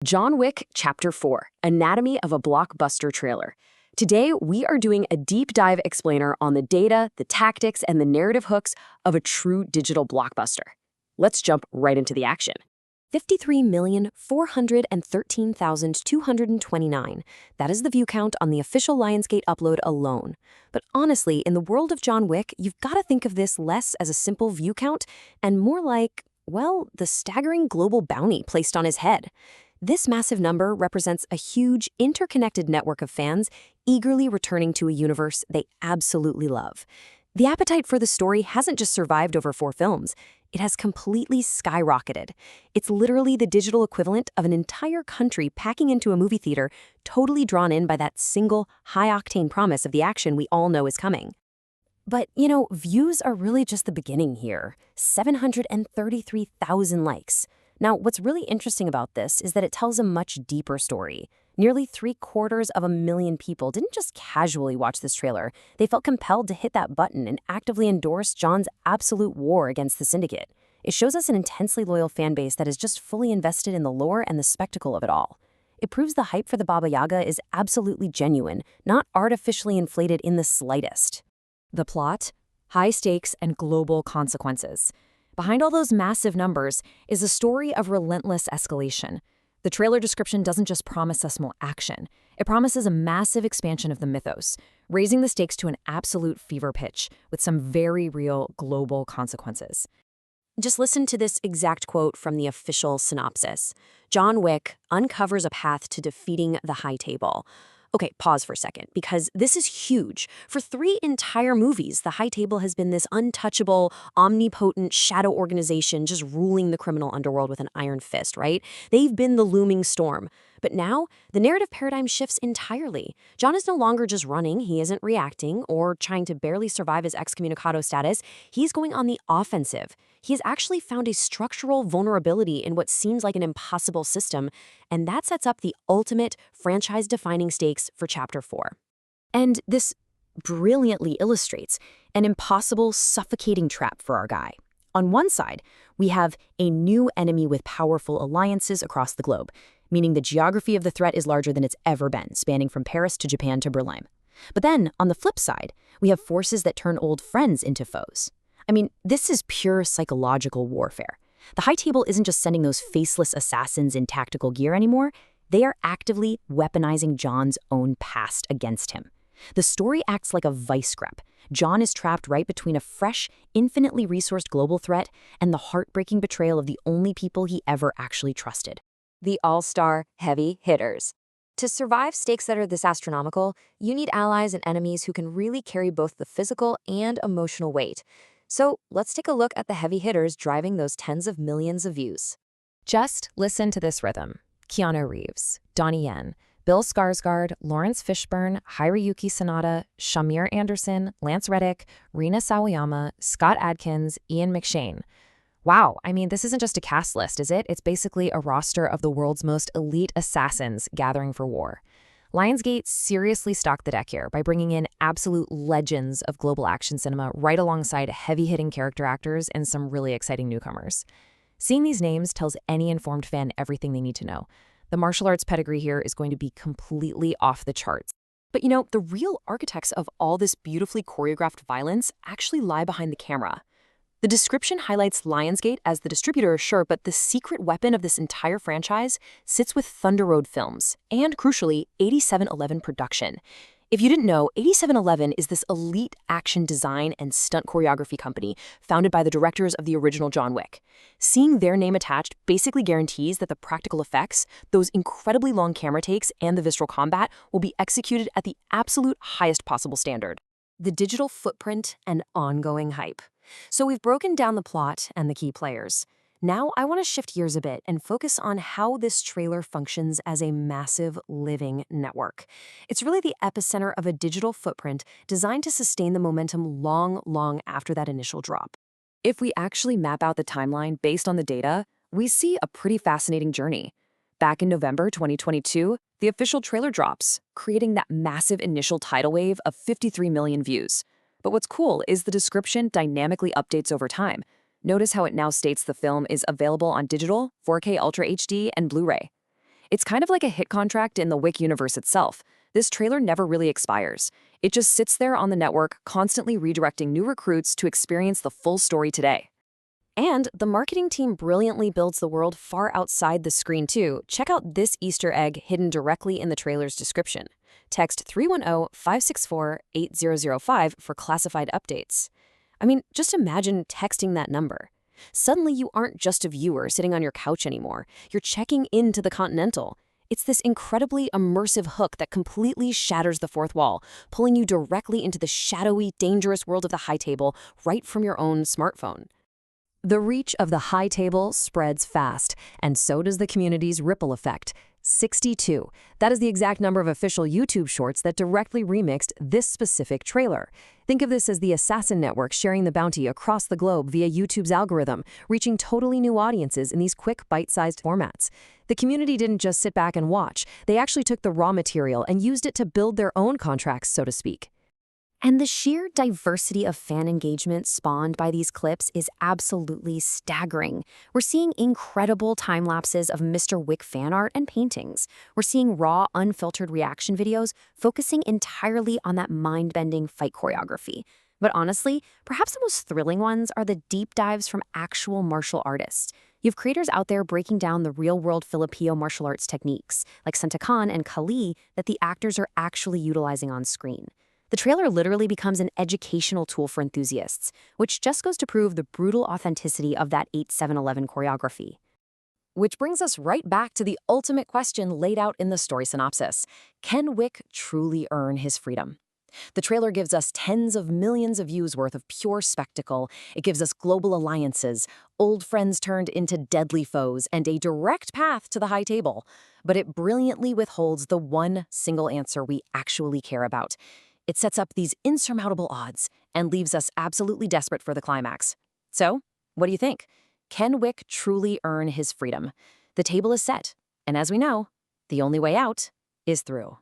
John Wick Chapter 4, Anatomy of a Blockbuster Trailer. Today, we are doing a deep dive explainer on the data, the tactics, and the narrative hooks of a true digital blockbuster. Let's jump right into the action. 53,413,229. That is the view count on the official Lionsgate upload alone. But honestly, in the world of John Wick, you've got to think of this less as a simple view count and more like, well, the staggering global bounty placed on his head. This massive number represents a huge, interconnected network of fans eagerly returning to a universe they absolutely love. The appetite for the story hasn't just survived over 4 films, it has completely skyrocketed. It's literally the digital equivalent of an entire country packing into a movie theater, totally drawn in by that single, high-octane promise of the action we all know is coming. But, views are really just the beginning here. 733,000 likes. Now, what's really interesting about this is that it tells a much deeper story. Nearly 750,000 people didn't just casually watch this trailer. They felt compelled to hit that button and actively endorse John's absolute war against the syndicate. It shows us an intensely loyal fan base that is just fully invested in the lore and the spectacle of it all. It proves the hype for the Baba Yaga is absolutely genuine, not artificially inflated in the slightest. The plot, high stakes, and global consequences. Behind all those massive numbers is a story of relentless escalation. The trailer description doesn't just promise us more action. It promises a massive expansion of the mythos, raising the stakes to an absolute fever pitch with some very real global consequences. Just listen to this exact quote from the official synopsis. John Wick uncovers a path to defeating the High Table. Okay, pause for a second, because this is huge. For 3 entire movies, the High Table has been this untouchable, omnipotent shadow organization just ruling the criminal underworld with an iron fist, right? They've been the looming storm. But now, the narrative paradigm shifts entirely. John is no longer just running, he isn't reacting, or trying to barely survive his excommunicado status. He's going on the offensive. He has actually found a structural vulnerability in what seems like an impossible system, and that sets up the ultimate franchise-defining stakes for Chapter 4. And this brilliantly illustrates an impossible, suffocating trap for our guy. On one side, we have a new enemy with powerful alliances across the globe, meaning the geography of the threat is larger than it's ever been, spanning from Paris to Japan to Berlin. But then, on the flip side, we have forces that turn old friends into foes. I mean, this is pure psychological warfare. The High Table isn't just sending those faceless assassins in tactical gear anymore, they are actively weaponizing John's own past against him. The story acts like a vice grip. John is trapped right between a fresh, infinitely resourced global threat and the heartbreaking betrayal of the only people he ever actually trusted. The all-star heavy hitters. To survive stakes that are this astronomical, you need allies and enemies who can really carry both the physical and emotional weight. So let's take a look at the heavy hitters driving those tens of millions of views. Just listen to this rhythm. Keanu Reeves, Donnie Yen, Bill Skarsgård, Lawrence Fishburne, Hiroyuki Sanada, Shamir Anderson, Lance Reddick, Rina Sawayama, Scott Adkins, Ian McShane. Wow, I mean, this isn't just a cast list, is it? It's basically a roster of the world's most elite assassins gathering for war. Lionsgate seriously stocked the deck here by bringing in absolute legends of global action cinema right alongside heavy-hitting character actors and some really exciting newcomers. Seeing these names tells any informed fan everything they need to know. The martial arts pedigree here is going to be completely off the charts. But the real architects of all this beautifully choreographed violence actually lie behind the camera. The description highlights Lionsgate as the distributor, sure, but the secret weapon of this entire franchise sits with Thunder Road Films and, crucially, 8711 Production. If you didn't know, 8711 is this elite action design and stunt choreography company founded by the directors of the original John Wick. Seeing their name attached basically guarantees that the practical effects, those incredibly long camera takes, and the visceral combat will be executed at the absolute highest possible standard. The digital footprint and ongoing hype. So we've broken down the plot and the key players. Now I want to shift gears a bit and focus on how this trailer functions as a massive living network. It's really the epicenter of a digital footprint designed to sustain the momentum long after that initial drop. If we actually map out the timeline based on the data, we see a pretty fascinating journey. Back in November 2022, the official trailer drops, creating that massive initial tidal wave of 53 million views. But what's cool is the description dynamically updates over time. Notice how it now states the film is available on digital, 4K Ultra HD, and Blu-ray. It's kind of like a hit contract in the Wick universe itself. This trailer never really expires. It just sits there on the network, constantly redirecting new recruits to experience the full story today. And the marketing team brilliantly builds the world far outside the screen too. Check out this Easter egg hidden directly in the trailer's description. Text 310-564-8005 for classified updates. I mean, just imagine texting that number. Suddenly you aren't just a viewer sitting on your couch anymore. You're checking into the Continental. It's this incredibly immersive hook that completely shatters the fourth wall, pulling you directly into the shadowy, dangerous world of the high table right from your own smartphone. The reach of the high table spreads fast, and so does the community's ripple effect. 62. That is the exact number of official YouTube shorts that directly remixed this specific trailer. Think of this as the assassin network sharing the bounty across the globe via YouTube's algorithm, reaching totally new audiences in these quick, bite-sized formats. The community didn't just sit back and watch. They actually took the raw material and used it to build their own contracts, so to speak. And the sheer diversity of fan engagement spawned by these clips is absolutely staggering. We're seeing incredible time lapses of Mr. Wick fan art and paintings. We're seeing raw, unfiltered reaction videos focusing entirely on that mind-bending fight choreography. But honestly, perhaps the most thrilling ones are the deep dives from actual martial artists. You have creators out there breaking down the real-world Filipino martial arts techniques, like Santakan and Kali, that the actors are actually utilizing on screen. The trailer literally becomes an educational tool for enthusiasts, which just goes to prove the brutal authenticity of that 8-7-11 choreography. Which brings us right back to the ultimate question laid out in the story synopsis. Can Wick truly earn his freedom? The trailer gives us tens of millions of views worth of pure spectacle. It gives us global alliances, old friends turned into deadly foes, and a direct path to the high table. But it brilliantly withholds the one single answer we actually care about. It sets up these insurmountable odds and leaves us absolutely desperate for the climax. So, what do you think? Can Wick truly earn his freedom? The table is set, and as we know, the only way out is through.